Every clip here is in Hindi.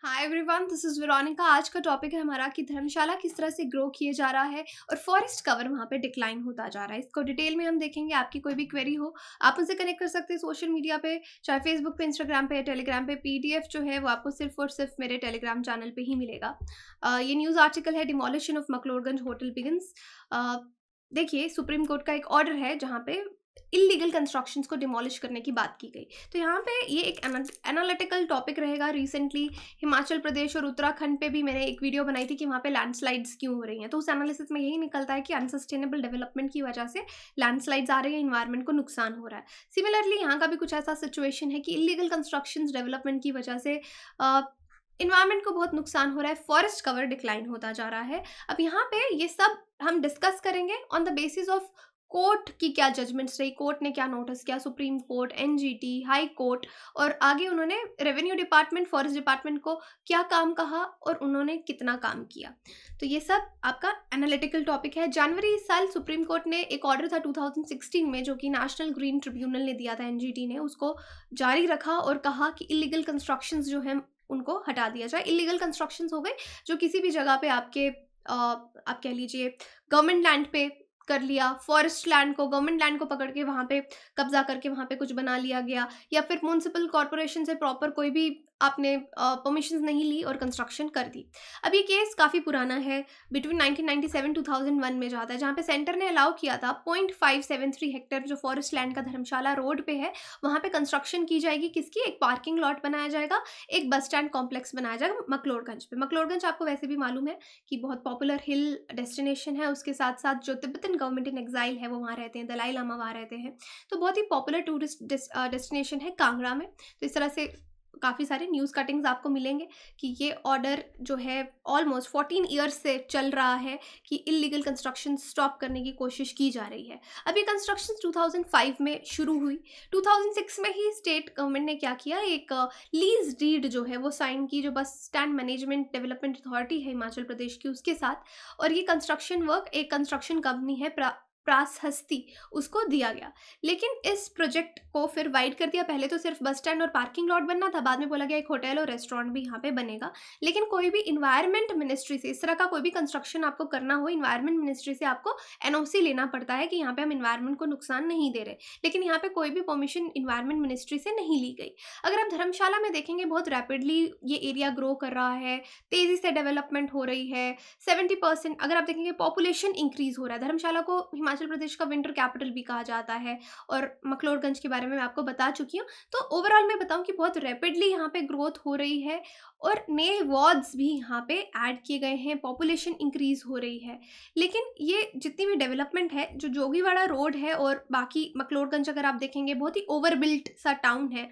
Hi everyone, this is Veronica. आज का टॉपिक है हमारा कि धर्मशाला किस तरह से ग्रो किए जा रहा है और फॉरेस्ट कवर वहाँ पे डिक्लाइन होता जा रहा है। इसको डिटेल में हम देखेंगे। आपकी कोई भी क्वेरी हो आप उनसे कनेक्ट कर सकते हैं सोशल मीडिया पे, चाहे फेसबुक पे, इंस्टाग्राम पे, टेलीग्राम पे। पीडीएफ जो है वो आपको सिर्फ और सिर्फ मेरे टेलीग्राम चैनल पे ही मिलेगा। ये न्यूज़ आर्टिकल है, demolition of McLeodganj hotel begins. देखिए, सुप्रीम कोर्ट का एक ऑर्डर है जहाँ पे इलीगल कंस्ट्रक्शंस को डिमोलिश करने की बात की गई। तो यहाँ पे ये एक एनालिटिकल टॉपिक रहेगा। रिसेंटली हिमाचल प्रदेश और उत्तराखंड पे भी मैंने एक वीडियो बनाई थी कि वहाँ पे लैंडस्लाइड्स क्यों हो रही हैं। तो उस एनालिसिस में यही निकलता है कि अनसस्टेनेबल डेवलपमेंट की वजह से लैंडस्लाइड्स आ रही है, इन्वायरमेंट को नुकसान हो रहा है। सिमिलरली यहाँ का भी कुछ ऐसा सिचुएशन है कि इलीगल कंस्ट्रक्शंस डेवलपमेंट की वजह से इन्वायरमेंट को बहुत नुकसान हो रहा है, फॉरेस्ट कवर डिक्लाइन होता जा रहा है। अब यहाँ पे ये सब हम डिस्कस करेंगे on the basis of court की क्या जजमेंट्स रही, कोर्ट ने क्या नोटिस किया, supreme court, NGT, high court, और आगे उन्होंने रेवेन्यू डिपार्टमेंट, फॉरेस्ट डिपार्टमेंट को क्या काम कहा और उन्होंने कितना काम किया। तो ये सब आपका एनालिटिकल टॉपिक है। जनवरी इस साल सुप्रीम कोर्ट ने एक ऑर्डर था 2016 में, जो कि नेशनल ग्रीन ट्रिब्यूनल ने दिया था, एनजीटी ने उसको जारी रखा और कहा कि इलीगल कंस्ट्रक्शंस जो हैं उनको हटा दिया जाए। इलीगल कंस्ट्रक्शंस हो गए जो किसी भी जगह पे आपके आप कह लीजिए गवर्नमेंट लैंड पे कर लिया, फॉरेस्ट लैंड को, गवर्नमेंट लैंड को पकड़ के वहाँ पे कब्जा करके वहाँ पे कुछ बना लिया गया, या फिर म्युनिसिपल कॉर्पोरेशन से प्रॉपर कोई भी आपने परमिशंस नहीं ली और कंस्ट्रक्शन कर दी। अब ये केस काफ़ी पुराना है, बिटवीन 1997 2001 में जाता है, जहाँ पे सेंटर ने अलाउ किया था 0.573 हेक्टेयर जो फॉरेस्ट लैंड का धर्मशाला रोड पे है, वहाँ पे कंस्ट्रक्शन की जाएगी। किसकी? एक पार्किंग लॉट बनाया जाएगा, एक बस स्टैंड कॉम्प्लेक्स बनाया जाएगा मकलोडगंज पे। मकलोडगंज आपको वैसे भी मालूम है कि बहुत पॉपुलर हिल डेस्टिनेशन है। उसके साथ साथ जो तिब्बतन गवर्नमेंट इन एग्जाइल है वो वहाँ रहते हैं, दलाई लामा वहाँ रहते हैं। तो बहुत ही पॉपुलर टूरिस्ट डेस्टिनेशन है कांगड़ा में। तो इस तरह से काफ़ी सारे न्यूज़ कटिंग्स आपको मिलेंगे कि ये ऑर्डर जो है ऑलमोस्ट 14 ईयर्स से चल रहा है कि इलीगल कंस्ट्रक्शन स्टॉप करने की कोशिश की जा रही है। अब ये कंस्ट्रक्शन 2005 में शुरू हुई। 2006 में ही स्टेट गवर्नमेंट ने क्या किया, एक लीज डीड जो है वो साइन की, जो bus stand management development authority है हिमाचल प्रदेश की, उसके साथ। और ये कंस्ट्रक्शन वर्क एक कंस्ट्रक्शन कंपनी है प्रास हस्ती, उसको दिया गया। लेकिन इस प्रोजेक्ट को फिर वाइड कर दिया। पहले तो सिर्फ बस स्टैंड और पार्किंग लॉट बनना था, बाद में बोला गया एक होटल और रेस्टोरेंट भी यहाँ पे बनेगा। लेकिन कोई भी इन्वायरमेंट मिनिस्ट्री से इस तरह का कोई भी कंस्ट्रक्शन आपको करना हो, इन्वायरमेंट मिनिस्ट्री से आपको एनओसी लेना पड़ता है कि यहाँ पे हम इन्वायरमेंट को नुकसान नहीं दे रहे। लेकिन यहाँ पे कोई भी परमिशन इन्वायरमेंट मिनिस्ट्री से नहीं ली गई। अगर आप धर्मशाला में देखेंगे, बहुत रैपिडली ये एरिया ग्रो कर रहा है, तेज़ी से डेवलपमेंट हो रही है। 70% अगर आप देखेंगे पॉपुलेशन इंक्रीज हो रहा है। धर्मशाला को हिमाचल प्रदेश का विंटर कैपिटल भी कहा जाता है, और मकलोडगंज के बारे में मैं आपको बता चुकी हूँ। तो ओवरऑल मैं बताऊँ कि बहुत रैपिडली यहाँ पे ग्रोथ हो रही है, और नए वार्ड्स भी यहाँ पे ऐड किए गए हैं, पॉपुलेशन इंक्रीज हो रही है। लेकिन ये जितनी भी डेवलपमेंट है, जो जोगीवाड़ा रोड है और बाकी मकलोडगंज अगर आप देखेंगे, बहुत ही ओवरबिल्ट सा टाउन है।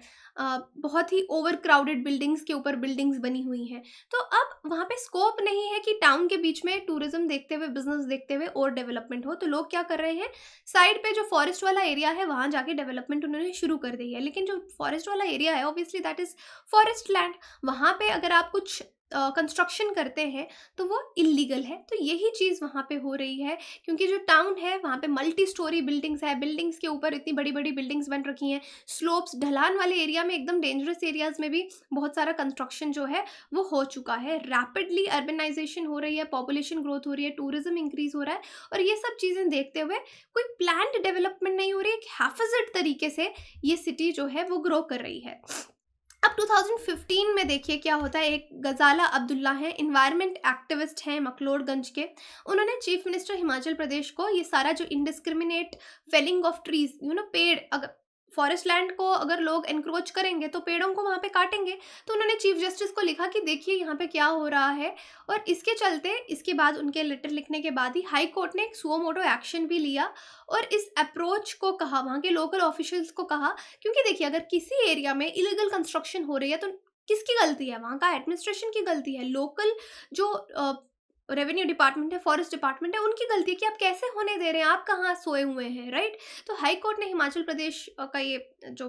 बहुत ही ओवर क्राउडेड बिल्डिंग्स के ऊपर बिल्डिंग्स बनी हुई हैं। तो अब वहाँ पे स्कोप नहीं है कि टाउन के बीच में टूरिज्म देखते हुए, बिजनेस देखते हुए और डेवलपमेंट हो। तो लोग क्या कर रहे हैं, साइड पे जो फॉरेस्ट वाला एरिया है वहाँ जाके डेवलपमेंट उन्होंने शुरू कर दी है। लेकिन जो फॉरेस्ट वाला एरिया है, obviously that is forest land, वहाँ पे अगर आप कुछ कंस्ट्रक्शन करते हैं तो वो इलीगल है। तो यही चीज़ वहाँ पे हो रही है, क्योंकि जो टाउन है वहाँ पे मल्टी स्टोरी बिल्डिंग्स है, बिल्डिंग्स के ऊपर इतनी बड़ी बड़ी बिल्डिंग्स बन रखी हैं। स्लोप्स, ढलान वाले एरिया में, एकदम डेंजरस एरियाज में भी बहुत सारा कंस्ट्रक्शन जो है वो हो चुका है। रैपिडली अर्बनाइजेशन हो रही है, पॉपुलेशन ग्रोथ हो रही है, टूरिज्म इंक्रीज हो रहा है, और ये सब चीज़ें देखते हुए कोई प्लान्ड डेवलपमेंट नहीं हो रही है। एक हैफिज़ड तरीके से ये सिटी जो है वो ग्रो कर रही है। अब 2015 में देखिए क्या होता है। एक गजाला अब्दुल्ला है, इन्वायरमेंट एक्टिविस्ट हैं मकलोडगंज के। उन्होंने चीफ मिनिस्टर हिमाचल प्रदेश को ये सारा जो इंडिस्क्रिमिनेट फेलिंग ऑफ ट्रीज, पेड़, अगर फॉरेस्ट लैंड को अगर लोग एनक्रोच करेंगे तो पेड़ों को वहाँ पे काटेंगे, तो उन्होंने चीफ जस्टिस को लिखा कि देखिए यहाँ पे क्या हो रहा है। और इसके चलते, इसके बाद उनके लेटर लिखने के बाद ही हाई कोर्ट ने एक सुओ मोटो एक्शन भी लिया और इस अप्रोच को कहा, वहाँ के लोकल ऑफिशियल्स को कहा, क्योंकि देखिए अगर किसी एरिया में इलीगल कंस्ट्रक्शन हो रही है तो किसकी गलती है? वहाँ का एडमिनिस्ट्रेशन की गलती है, लोकल जो रेवेन्यू डिपार्टमेंट है, फॉरेस्ट डिपार्टमेंट है, उनकी गलती है कि आप कैसे होने दे रहे हैं, आप कहाँ सोए हुए हैं, राइट। तो हाई कोर्ट ने हिमाचल प्रदेश का ये जो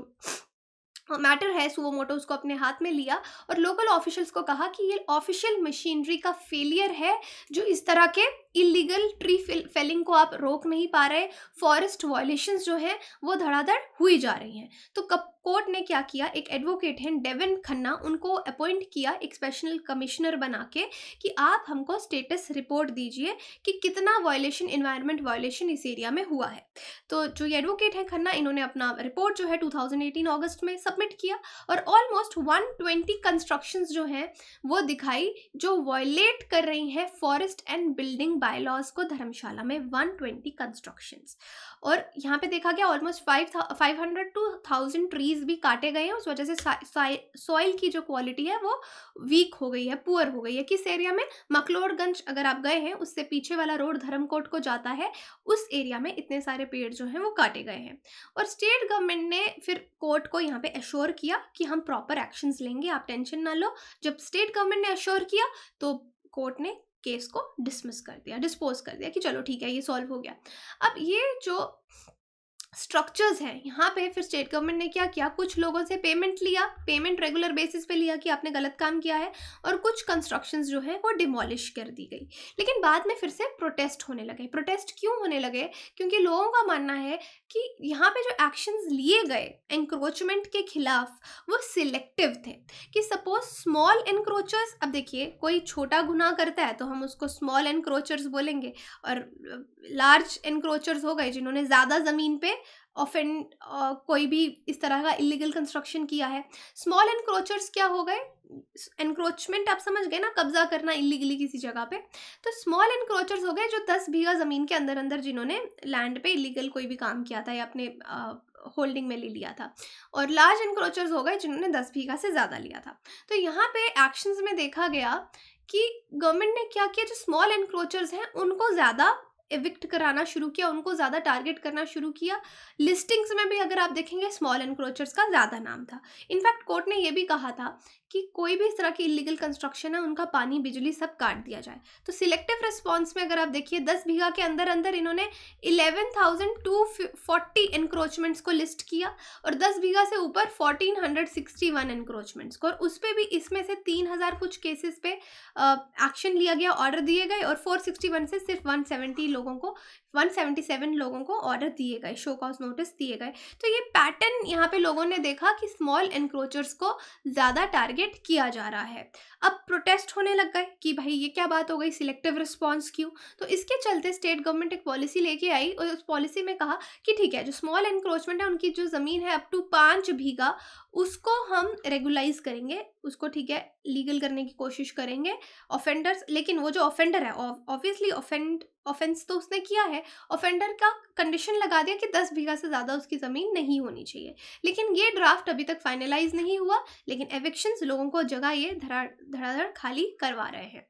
मैटर है सुओ मोटो उसको अपने हाथ में लिया और लोकल ऑफिशियल्स को कहा कि ये ऑफिशियल मशीनरी का फेलियर है जो इस तरह के इलीगल ट्री फेलिंग को आप रोक नहीं पा रहे, फॉरेस्ट वायलेशंस जो हैं वो धड़ाधड़ हुई जा रही हैं। तो कोर्ट ने क्या किया, एक एडवोकेट हैं डेविन खन्ना, उनको अपॉइंट किया एक स्पेशल कमिश्नर बना के कि आप हमको स्टेटस रिपोर्ट दीजिए कि कितना वायलेशन, इन्वायरमेंट वायलेशन इस एरिया में हुआ है। तो जो ये एडवोकेट हैं खन्ना, इन्होंने अपना रिपोर्ट जो है 2018 अगस्त में सबमिट किया और ऑलमोस्ट 120 कंस्ट्रक्शंस जो हैं वो दिखाई जो वायलेट कर रही हैं फॉरेस्ट एंड बिल्डिंग बायलॉज को धर्मशाला में, 120 कंस्ट्रक्शंस। और यहाँ पे देखा गया ऑलमोस्ट 500 to 1000 ट्रीज भी काटे गए हैं। उस वजह से सॉइल की जो क्वालिटी है वो वीक हो गई है, पुअर हो गई है। किस एरिया में? मकलोडगंज अगर आप गए हैं, उससे पीछे वाला रोड धर्मकोट को जाता है, उस एरिया में इतने सारे पेड़ जो हैं वो काटे गए हैं। और स्टेट गवर्नमेंट ने फिर कोर्ट को यहाँ पे एश्योर किया कि हम प्रॉपर एक्शंस लेंगे, आप टेंशन ना लो। जब स्टेट गवर्नमेंट ने एश्योर किया तो कोर्ट ने केस को डिस्पोज कर दिया कि चलो ठीक है, ये सॉल्व हो गया। अब ये जो स्ट्रक्चर्स हैं यहाँ पे फिर स्टेट गवर्नमेंट ने क्या किया, कुछ लोगों से पेमेंट लिया, पेमेंट रेगुलर बेसिस पे लिया कि आपने गलत काम किया है, और कुछ कंस्ट्रक्शंस जो है वो डिमोलिश कर दी गई। लेकिन बाद में फिर से प्रोटेस्ट होने लगे। प्रोटेस्ट क्यों होने लगे? क्योंकि लोगों का मानना है कि यहाँ पे जो एक्शंस लिए गए एंक्रोचमेंट के खिलाफ वो सिलेक्टिव थे। कि सपोज स्मॉल एनक्रोचर्स, अब देखिए कोई छोटा गुनाह करता है तो हम उसको स्मॉल एनक्रोचर्स बोलेंगे, और लार्ज एनक्रोचर्स हो गए जिन्होंने ज़्यादा ज़मीन पे ऑफेंड कोई भी इस तरह का इलीगल कंस्ट्रक्शन किया है। स्मॉल एनक्रोचर्स क्या हो गए? एनक्रोचमेंट आप समझ गए ना, कब्जा करना इलीगली किसी जगह पे। तो स्मॉल एनक्रोचर्स हो गए जो 10 बीघा ज़मीन के अंदर अंदर जिन्होंने लैंड पे इलीगल कोई भी काम किया था या अपने होल्डिंग में ले लिया था। और लार्ज एनक्रोचर्स हो गए जिन्होंने 10 बीघा से ज़्यादा लिया था। तो यहाँ पे एक्शंस में देखा गया कि गवर्नमेंट ने क्या किया, जो स्मॉल एनक्रोचर्स हैं उनको ज़्यादा एविक्ट कराना शुरू किया, उनको ज़्यादा टारगेट करना शुरू किया। लिस्टिंग्स में भी अगर आप देखेंगे स्मॉल एनक्रोचर्स का ज़्यादा नाम था। इनफैक्ट कोर्ट ने यह भी कहा था कि कोई भी इस तरह की इलीगल कंस्ट्रक्शन है उनका पानी बिजली सब काट दिया जाए। तो सिलेक्टिव रिस्पॉन्स में अगर आप देखिए 10 बीघा के अंदर अंदर इन्होंने 11,240 एनक्रोचमेंट्स को लिस्ट किया और 10 बीघा से ऊपर 1461 एनक्रोचमेंट्स को, और उस पर भी इसमें से 3000 कुछ केसेस पे एक्शन लिया गया, ऑर्डर दिए गए, और 461 से सिर्फ 177 लोगों को ऑर्डर दिए गए, शो कॉज नोटिस दिए गए। तो ये पैटर्न यहाँ पे लोगों ने देखा कि स्मॉल एनक्रोचर्स को ज़्यादा टारगेट किया जा रहा है। अब प्रोटेस्ट होने लग गए कि भाई ये क्या बात हो गई, सिलेक्टिव रिस्पॉन्स क्यों? तो इसके चलते स्टेट गवर्नमेंट एक पॉलिसी लेके आई और उस पॉलिसी में कहा कि ठीक है, जो स्मॉल एनक्रोचमेंट है उनकी जो ज़मीन है अप टू 5 बीघा उसको हम रेगुलाइज करेंगे, उसको ठीक है लीगल करने की कोशिश करेंगे ऑफेंडर्स। लेकिन वो जो ऑफेंडर है ऑब्वियसली ऑफेंस तो उसने किया है, ऑफेंडर का कंडीशन लगा दिया कि 10 बीघा से ज़्यादा उसकी ज़मीन नहीं होनी चाहिए। लेकिन ये ड्राफ्ट अभी तक फाइनलाइज नहीं हुआ, लेकिन एविक्शंस लोगों को जगह ये धड़ाधड़ खाली करवा रहे हैं।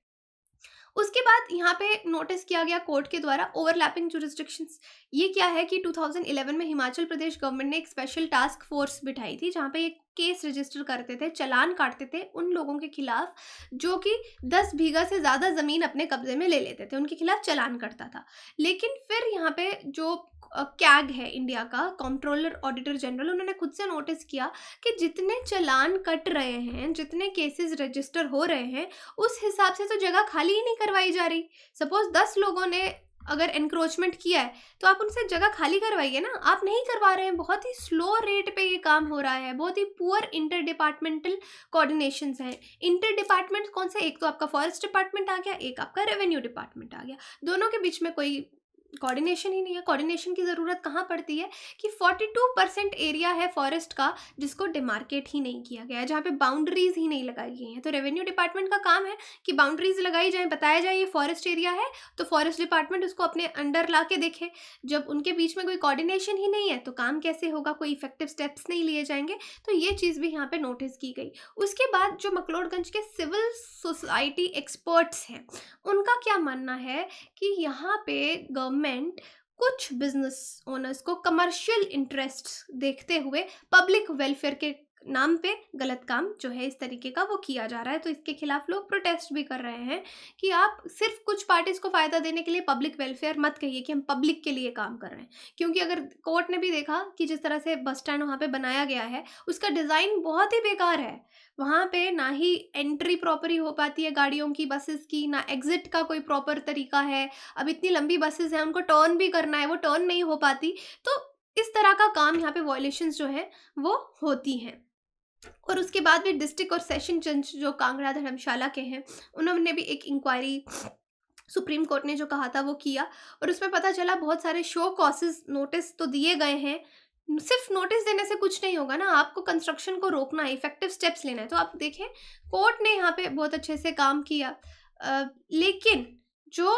उसके बाद यहाँ पे नोटिस किया गया कोर्ट के द्वारा ओवरलैपिंग जुरिस्डिक्शंस। ये क्या है कि 2011 में हिमाचल प्रदेश गवर्नमेंट ने एक स्पेशल टास्क फोर्स बिठाई थी जहाँ पे एक केस रजिस्टर करते थे, चालान काटते थे उन लोगों के खिलाफ जो कि 10 बीघा से ज़्यादा ज़मीन अपने कब्जे में ले लेते थे, उनके खिलाफ चालान करता था। लेकिन फिर यहाँ पे जो कैग है इंडिया का, कंट्रोलर ऑडिटर जनरल, उन्होंने खुद से नोटिस किया कि जितने चालान कट रहे हैं, जितने केसेस रजिस्टर हो रहे हैं, उस हिसाब से तो जगह खाली ही नहीं करवाई जा रही। सपोज 10 लोगों ने अगर एनक्रोचमेंट किया है तो आप उनसे जगह खाली करवाइए ना, आप नहीं करवा रहे हैं। बहुत ही स्लो रेट पे ये काम हो रहा है, बहुत ही पुअर इंटर डिपार्टमेंटल कोऑर्डिनेशंस हैं। इंटर डिपार्टमेंट कौन से? एक तो आपका फॉरेस्ट डिपार्टमेंट आ गया, एक आपका रेवेन्यू डिपार्टमेंट आ गया, दोनों के बीच में कोई कोऑर्डिनेशन ही नहीं है। कोऑर्डिनेशन की ज़रूरत कहाँ पड़ती है कि 42% एरिया है फॉरेस्ट का जिसको डिमार्केट ही नहीं किया गया है, जहाँ पे बाउंड्रीज ही नहीं लगाई गई हैं। तो रेवेन्यू डिपार्टमेंट का काम है कि बाउंड्रीज लगाई जाए, बताया जाए ये फॉरेस्ट एरिया है, तो फॉरेस्ट डिपार्टमेंट उसको अपने अंडर ला के देखे। जब उनके बीच में कोई कोऑर्डिनेशन ही नहीं है तो काम कैसे होगा, कोई इफेक्टिव स्टेप्स नहीं लिए जाएंगे। तो ये चीज़ भी यहाँ पे नोटिस की गई। उसके बाद जो मकलोडगंज के सिविल सोसाइटी एक्सपर्ट्स हैं उनका क्या मानना है कि यहाँ पे गवर्नमेंट कुछ बिजनेस ओनर्स को कमर्शियल इंटरेस्ट देखते हुए पब्लिक वेलफेयर के नाम पे गलत काम जो है इस तरीके का वो किया जा रहा है। तो इसके खिलाफ लोग प्रोटेस्ट भी कर रहे हैं कि आप सिर्फ कुछ पार्टीज को फ़ायदा देने के लिए पब्लिक वेलफेयर मत कहिए कि हम पब्लिक के लिए काम कर रहे हैं। क्योंकि अगर कोर्ट ने भी देखा कि जिस तरह से बस स्टैंड वहाँ पे बनाया गया है उसका डिज़ाइन बहुत ही बेकार है। वहाँ पे ना ही एंट्री प्रॉपर ही हो पाती है गाड़ियों की, बसेस की, ना एग्जिट का कोई प्रॉपर तरीका है। अब इतनी लंबी बसेस हैं, उनको टर्न भी करना है, वो टर्न नहीं हो पाती। तो इस तरह का काम यहाँ पे वॉयलेशंस जो है वो होती हैं। और उसके बाद भी डिस्ट्रिक्ट और सेशन जज जो कांगड़ा धर्मशाला के हैं उन्होंने भी एक इंक्वायरी सुप्रीम कोर्ट ने जो कहा था वो किया, और उसमें पता चला बहुत सारे शो कॉसेस नोटिस तो दिए गए हैं। सिर्फ नोटिस देने से कुछ नहीं होगा ना, आपको कंस्ट्रक्शन को रोकना है, इफेक्टिव स्टेप्स लेना है। तो आप देखें कोर्ट ने यहाँ पे बहुत अच्छे से काम किया, लेकिन जो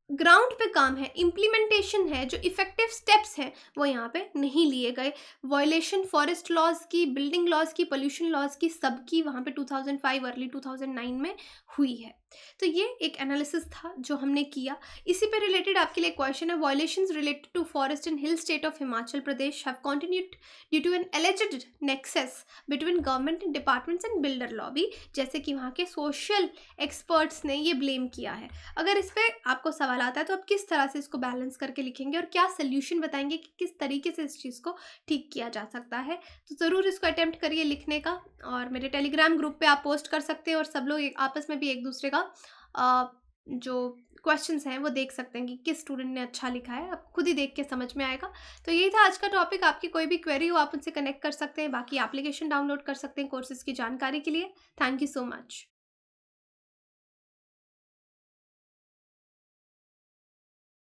ग्राउंड पे काम है, इम्प्लीमेंटेशन है, जो इफेक्टिव स्टेप्स हैं वो यहाँ पे नहीं लिए गए। वॉयलेशन फॉरेस्ट लॉज की, बिल्डिंग लॉज की, पोल्यूशन लॉज की, सबकी वहाँ पे 2005 अर्ली 2009 में हुई है। तो ये एक एनालिसिस था जो हमने किया। इसी पे रिलेटेड आपके लिए क्वेश्चन है, violations related to forest in hill state of Himachal Pradesh have continued due to an alleged nexus between government departments and builder lobby, जैसे कि वहाँ के सोशल एक्सपर्ट्स ने ये ब्लेम किया है। अगर इस पर आपको सवाल आता है तो आप किस तरह से इसको बैलेंस करके लिखेंगे और क्या सोल्यूशन बताएंगे कि किस तरीके से इस चीज़ को ठीक किया जा सकता है। तो ज़रूर इसको अटेम्प्ट करिए लिखने का, और मेरे टेलीग्राम ग्रुप पे आप पोस्ट कर सकते हैं और सब लोग आपस में भी एक दूसरे का जो क्वेश्चंस हैं वो देख सकते हैं कि किस स्टूडेंट ने अच्छा लिखा है, आप खुद ही देख के समझ में आएगा। तो यही था आज का टॉपिक। आपकी कोई भी क्वेरी हो आप उनसे कनेक्ट कर सकते हैं, बाकी एप्लीकेशन डाउनलोड कर सकते हैं कोर्सेज़ की जानकारी के लिए। Thank you so much.